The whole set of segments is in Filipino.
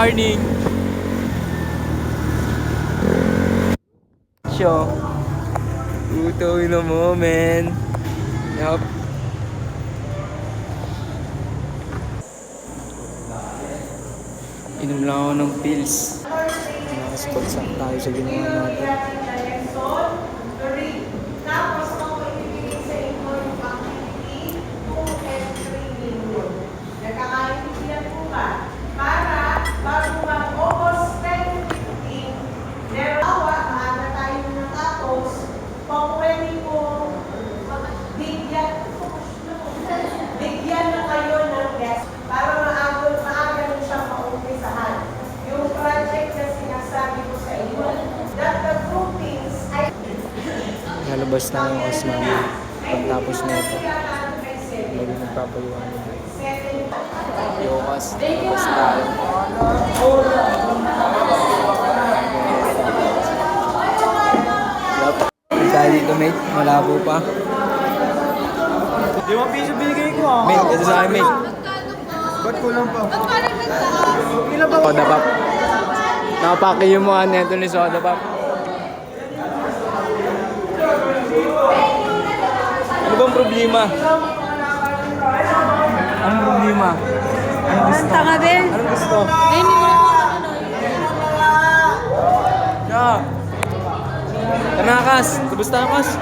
morning. Show. Uto in a moment. Yup. Inom lang ako ng pills. Nakasipagsak tayo sa ginawa natin. Lalabas na yung asma pagtapos na ito. Hindi nagpapaliwanag. Yokas, labas tayo. Tayo dito mate, malabo pa. 5 piso binigay ko ah. Mate, ito sa akin mate. Ba't kulang pa? Ilan ba? Soda pop. Nakapaki yung mukha nito ni Soda pop. Ano bang problema? Anong problema? Anong gusto? Tanga din. Anong gusto? Eh, hindi mo Na. Tanakas. Kamusta na, Kas?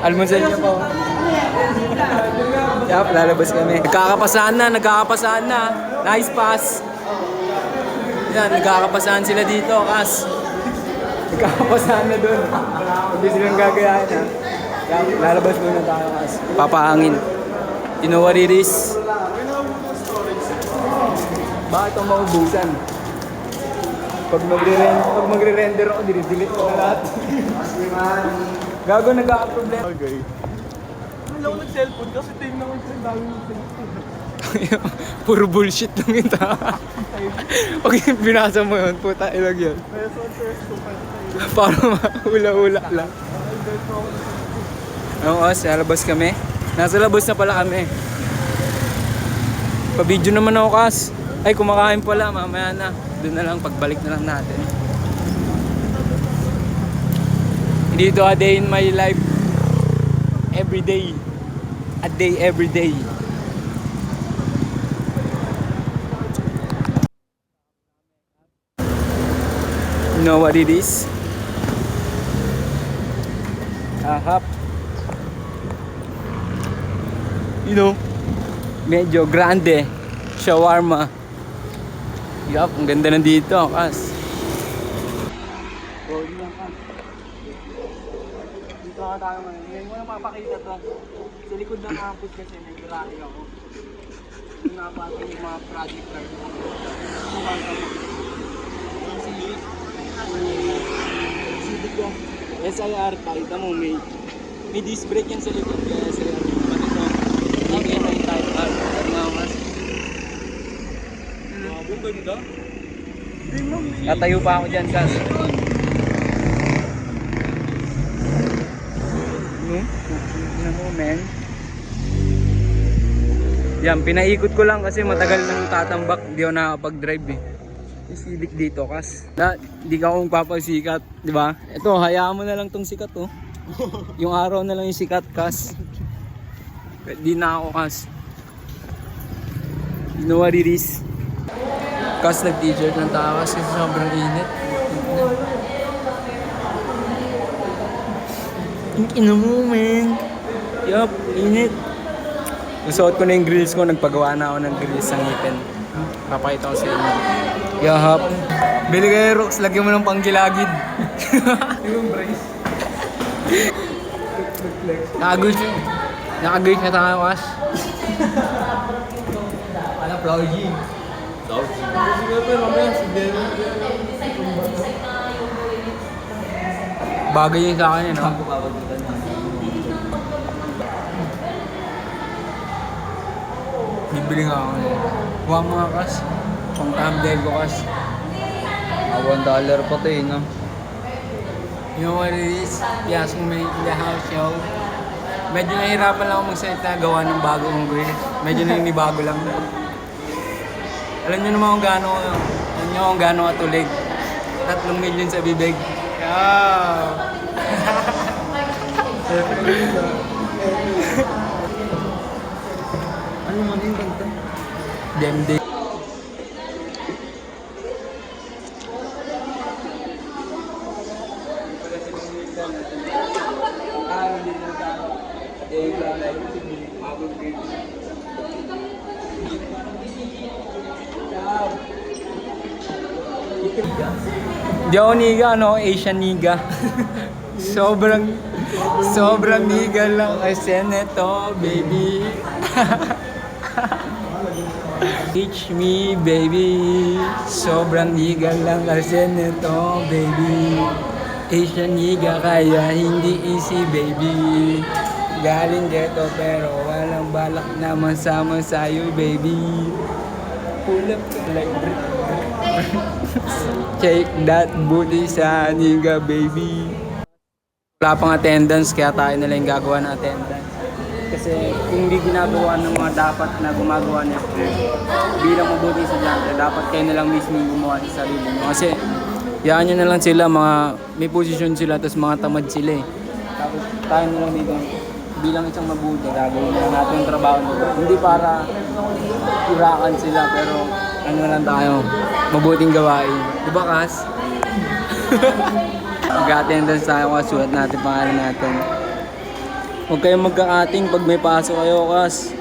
Almusal niya pa. Yup, lalabas kami. Nagkakapasaan na. Nice pass. Yan, nagkakapasaan sila dito, Kas. Nagkakapasaan na dun. Hindi silang gagayahin, ha. Lalabas muna tayo, Kas. Papahangin. You know what it is? Bakit ang maubusan? Pag magre-render ako, delete ko na lahat. Gago, nagkakaproblema. Okay. Ano lang nag-cellphone kasi tingnan ko yung dami ng cellphone. Puro bullshit lang ito. Pag binasa mo yun, puta ilag yun. Parang hula-hula lang. Ano Kas, lalabas kami. Nasa labas na pala kami. Pa-video naman ako, Kas. Ay, kumakain pala, mamaya na. Doon na lang, pagbalik na lang natin. Dito a day in my life. Every day. A day, every day. You know what it is? Ahap. You know, medyo grande. Shawarma. Yup, ang ganda na dito, Kas. Dito ka tayo man. Ngayon mo na mapakita to. Sa likod ng campus kasi may garage ako. Yung napatay yung mga project card. Civic ko. SIR tayo. Tamo may disc brake yan sa likod. Kaya SIR. Pati ito. Hindi na yung type R. Pero nga, Kas. Ganda. Tatayo pa ako dyan, Kas. Ano mo, men? Yan, pinaikot ko lang kasi matagal nang tatambak. Di ako nakapag-drive eh. Yung Civic dito, Kas. Di ka akong papasikat, di ba? Ito, hayaan mo na lang tong sikat, oh. Yung araw na lang yung sikat, Kas. Di na ako, Kas. You know what it is? Kas, nag-t-shirt ng tao kasi sobrang init. Ina mo, man. Yup, init. Nasuot ko na yung grills ko. Nagpagawa na ako ng grills sa ngipin. Papakita ko sa inyo. Yup. Bili kayo, Rox. Lagyan mo ng panggilagid. Yung brace. Nakagulis na tayo, Kas. Ano, vlogging. Bagay yun sa akin, no? Bibili nga ako. Huwag mga, Kas. Pang thumbnail ko, Kas. $1 pa to eh, no? You know what it is? Yes, in the house show. Medyo nahihirapan lang ako magsalita gawa ng bagong grill. Medyo naninibago lang. Alam niyo naman kung gaano katulig. 3 million sa bibig. Yeah. Ano naman yung kanta? DMD. Di ako niga, no? Asian niga. sobrang niga lang kasi neto, baby. Teach me, baby. Sobrang niga lang kasi neto, baby. Asian niga kaya hindi easy, baby. Galing ghetto pero walang balak na masama sa'yo, baby. Pull up like Shake that booty sa niga, baby. Wala pang attendance kaya tayo na lang gagawa ng attendance. Kasi kung hindi ginagawa ng mga dapat na gumagawa niya bilang mabuting estudyante, dapat kayo na lang mismo gumawa sa sarili mo. Kasi yaan nyo na lang sila, may posisyon sila, tapos mga tamad sila eh. Tapos tayo na lang dito, bilang isang mabuti, gagawin na lang natin yung trabaho nila. Hindi para irakan sila, pero ano na lang tayo, mabuting gawain. Diba, Kas? Mag-attendance tayo, kasulat natin pangalan natin. Huwag kayong magka-cutting pag may pasok kayo, Kas.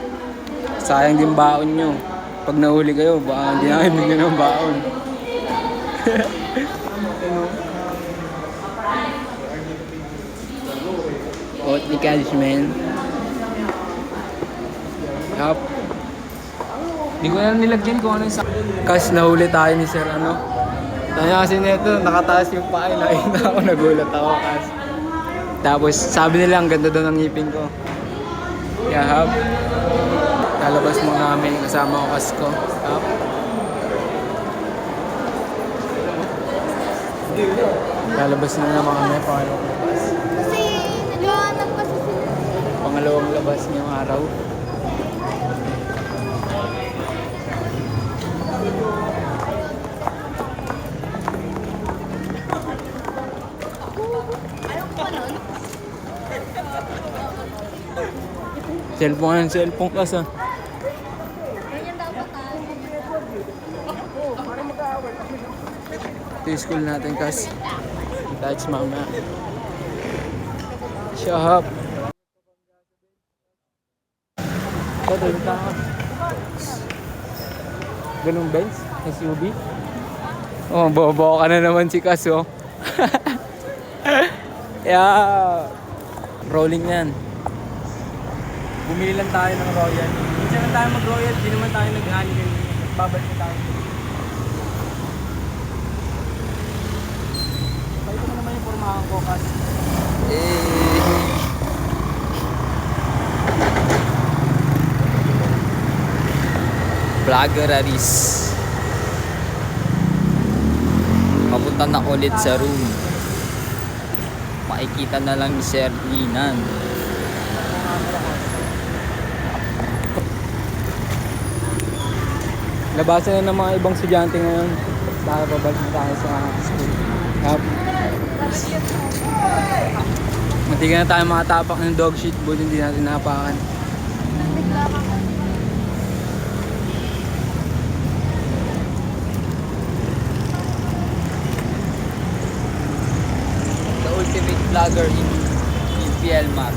Sayang din baon nyo. Pag nahuli kayo, baka hindi namin bigyan ng baon. Oat ni Cashman. Yup. Hindi ko na nilagyan kung ano yung Kas, nahuli tayo ni Sir, ano? Tanya kasi nito, nakataas yung paa, nakita ako, nagulat ako, Kas. Tapos, sabi nila, ang ganda daw ng ngipin ko. Yup. Lalabas mo namin, kasama ko, Kas ko. Yup. Lalabas na naman kami, pangalawang labas. Kasi naghahanap kasi sila. Pangalawang labas ngayong araw. Cellphone Kas, ah. Ganyan dapat Ito yung school natin, Kas. Touch mama. Shop. Ito, doon ka. Ganong Benz? SUV? Oh, bobo ka na naman si Kas, oh. Yeah. Rolling yan. Bumili lang tayo ng Royal. Hindi naman tayo mag-Royal, hindi naman tayo nag-honey. Babalik na tayo. Ito mo naman yung formahan ko, Kas. Vlogger Aris. Mapunta na ulit sa room. Makikita na lang ni Sir Linan. Labasan na ng mga ibang estudyante ngayon. Para babalik na tayo sa school. Yup. Matiga na tayo makatapak ng dog shit, buti hindi natin napakan. The ultimate vlogger in PL Mac.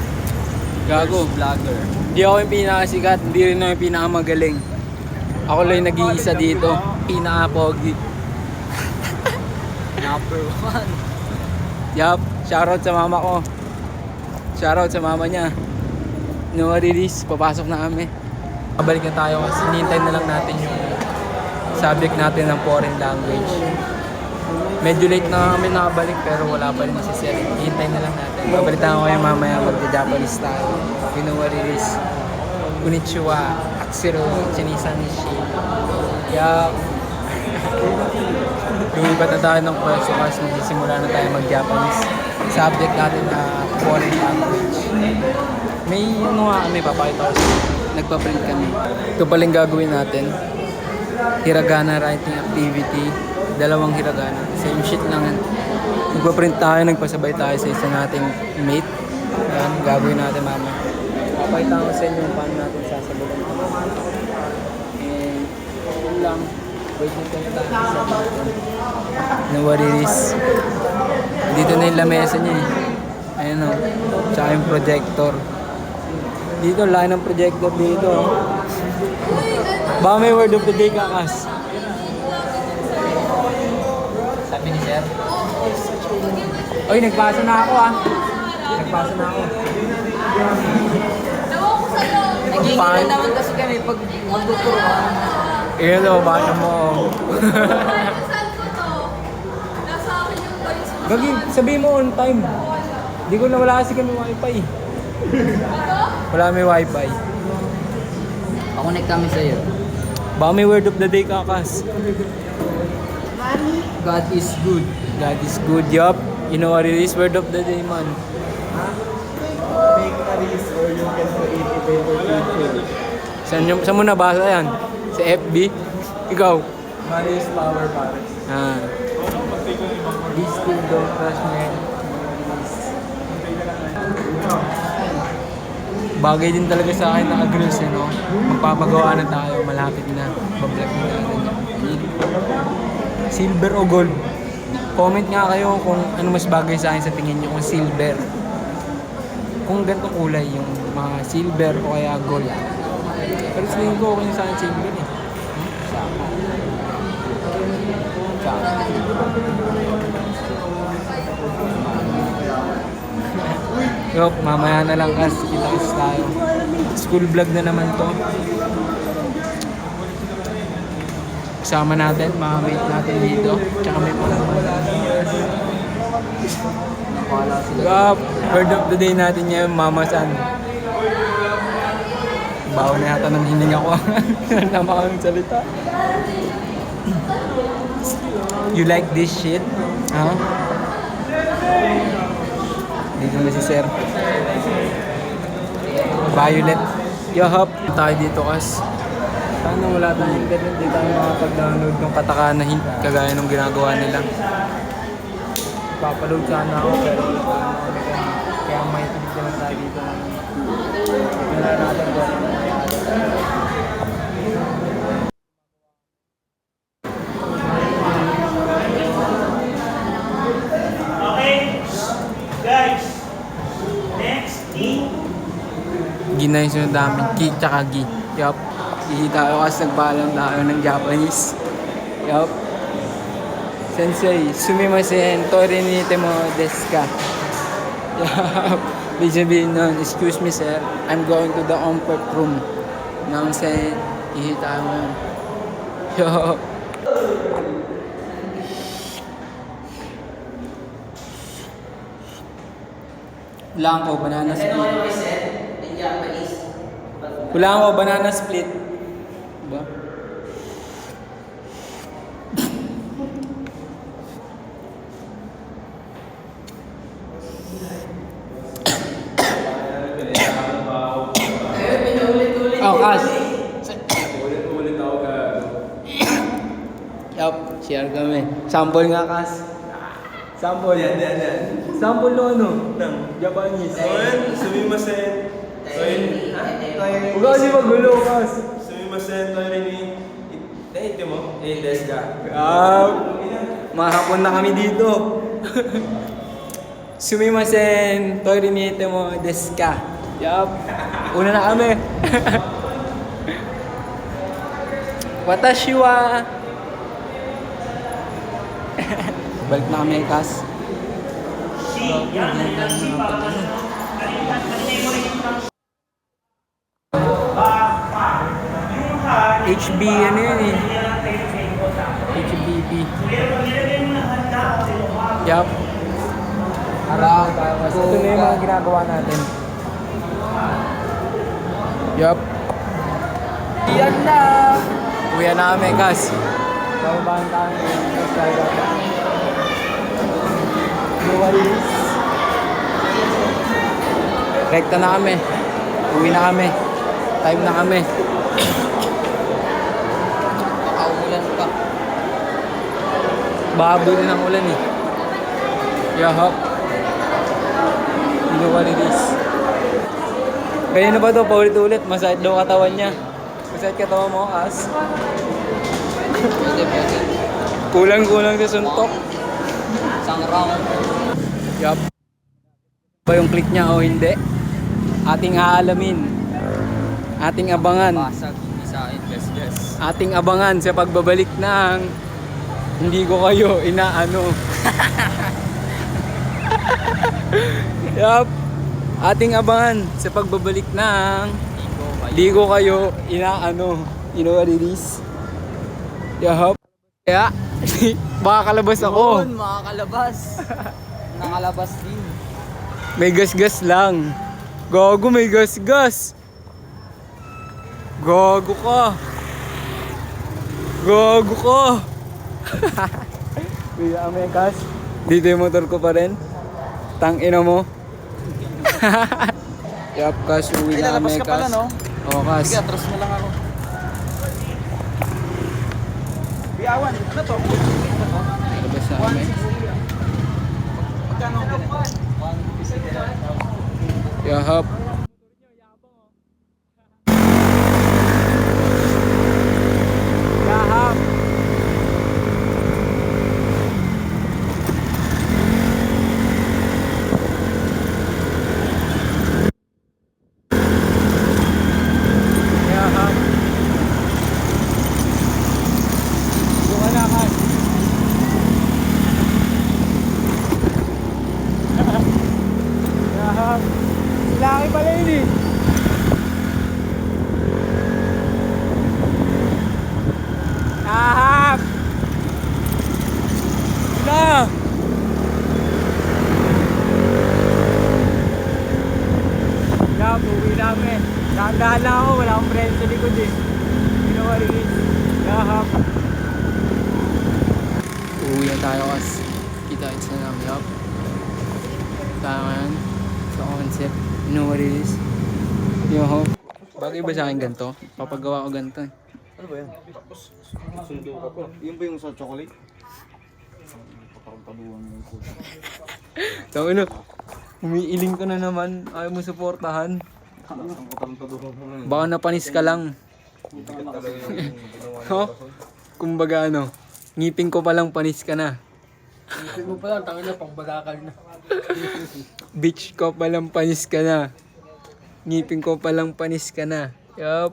Gago. Vlogger. Hindi ako yung pinakasikat, hindi rin ako yung pinakamagaling. Ako lang yung nag-iisa dito, pinaka-pogi. Number 1. Yup, shoutout sa mama ko. Shoutout sa mama niya. No release, papasok na kami. Pabalik na tayo kasi hinihintay na lang natin yung subject natin ng foreign language. Medyo late na kami nakabalik pero wala pa rin si Sir. Hinihintay na lang natin. Babalitaan ko kayo mamaya magja-Japanese tayo. No release. Konnichiwa. Aksiro, Chinisanishi. Yup. Lumipat na tayo ng pwesto kasi magsisimula na tayo mag-Japanese. Subject natin na foreign language. May ano nga kami, papakita ko. Nagpa-print kami. Ito paling gagawin natin. hiragana writing activity. Dalawang hiragana. Same shit lang yan. Nagpa-print tayo, nagpasabay tayo sa isa nating mate. Yan, gagawin natin mama. Papakita ko sa inyo paano natin sasabulan. And, yun lang. Wait lang tayo sa natin. Na what it is. Dito na yung lamesa niya eh. Ayan o. Tsaka yung projector. Dito, lahat ng projector dito. Baka may word of the day kakas. Sabi ni Sir. Oy, nagpasa na ako ah. Nagpasa na ako. Nagiging na naman kasi kami pag magtuturuan. Iyan o, bata mo. Gagi, sabihin mo on time. Hindi ko na wala kasi kami wifi. Wala may wifi. Pakunik kami sa'yo. Baka may word of the day kakas. God is good. God is good, yup. You know what it is? Word of the day, man. Make a risk or you can create a better future. Saan mo nabasa yan? Sa FB? Ikaw? Money is power, pare. Ah. This thing don't crush me. Bagay din talaga sa akin na agrees, no? Magpapagawa na tayo, malapit na. Bablog na natin yan. Silver o gold? Comment nga kayo kung ano mas bagay sa akin sa tingin nyo, kung silver. Kung ganito kulay, yung mga silver o kaya gold. Pero sa tingin ko, okay sa akin silver eh. Saka. Yup, mamaya na lang kas, kita-kits tayo. School vlog na naman to. Kasama natin, mga mate natin dito. Tsaka may yup, word of the day natin ngayon, Mama San. Bawa na yata ng hininga ko. Nama kang salita. You like this shit? Huh? Dito na si Sir. Violet. Yup. Tayo dito kas. Sana wala tayong internet. Hindi tayo makapag-download ng katakanahin kagaya ng ginagawa nila. Papaload sana ako pero wala pa naman kami kung kaya may tinig naman tayo dito. Wala natin kung ano nangyayari. Gi na yung sunod namin. Ki tsaka gi. Yup. Gi tayo kasi nagpaalam tayo ng Japanese. Yup. Sensei, sumimasen, torinite mo desu ka? Yup. Ibig sabihin nun, excuse me sir, I'm going to the comfort room. Nang saying, ihi tayo mo. Yup. Wala ko, banana split. Wala ko, banana split. Diba? Oh, kas. Ulit ako ka. Yup, share kami. Sample nga, kas. Sample. Yan. Sample no ano? Nang. Japanese. Oyen, sumimasen. Oyen. Huwag kasi magulo, kas. Sumimasen, toyo ni. Ito mo? Desu ka. Mahapon na kami dito. Sumimasen, torinite mo desu ka? Yup. Una na kami. Watashi wa. Balik na kami, kas. HB, ano yun eh? HBB. Yup. Araw tayo kasi. Ito na yung mga ginagawa natin. Yup. Yan na! Uwi na kami, kas. Bababahan tayo ngayon. Kas tayo dapat. Luwalis. Rekta na kami. Uwi na kami. Time na kami. Bago din ang ulan eh. Yahap. You know what it is. Kaya na ba ito? Paulit-ulit. Masakit daw katawan niya. Masakit katawan mo, As. Pwede. Kulang-kulang sa suntok. Isang round. Yup. Ba yung click niya o hindi? Ating aalamin. Ating abangan. Basag, hindi sa akin. Guess. Ating abangan sa pagbabalik ng hindi ko kayo inaano. Yup. Ating abangan sa pagbabalik ng hindi ko kayo inaano. You know what it is? Yup. Kaya, baka kalabas ako. Yun, makakalabas. Nakalabas din. May gas-gas lang. Gago, may gas-gas. Gago ka. Gago ka. Biya may gas. Dito yung motor ko pa rin. Tangina mo. Yup, Kas. Uwi na kami, lalabas ka pala, Kas. no? Oo, Kas. Sige, atras mo lang ako. Biyawan, ano to? Labas na kami. Magkano ang ganito? Yahap. Yahap. Yahap. Buka na, Kas. Yahap. Laki pala yun eh. Ahap! Na! Yup, uwi namin. Dahan-dahan lang ako, wala akong friend sa likod eh. You know what it is? Yahap! Uwi na tayo kas. Kita-its na namin, yup. Tayo ngayon sa concept. You know what it is? Yo, bagay ba sa akin ganito? Papagawa ko ganito eh. Ano ba yan? Sundo ka pa. Yun ba yung sa chocolate? Patarong-taluan mo yung food. Tawag na, umiiling ka na naman. Ayaw mo suportahan. Ang patarong-taluan mo na. Baka napanis ka lang. Oh, kumbaga ano, ngipin ko palang panis ka na. Ngipin mo pa lang, tangin na, pangbagakal na. Bitch ko palang panis ka na. Ngipin ko palang panis ka na. Yup.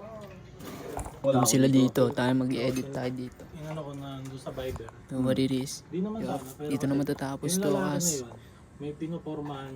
Kung sila dito, tayo mag-edit tayo dito. Yung ano ko na doon sa Viber. Know what it is? Di naman Yup. sana, pero Dito na matatapos yung to lalaki na kas. yun, may pinupormahan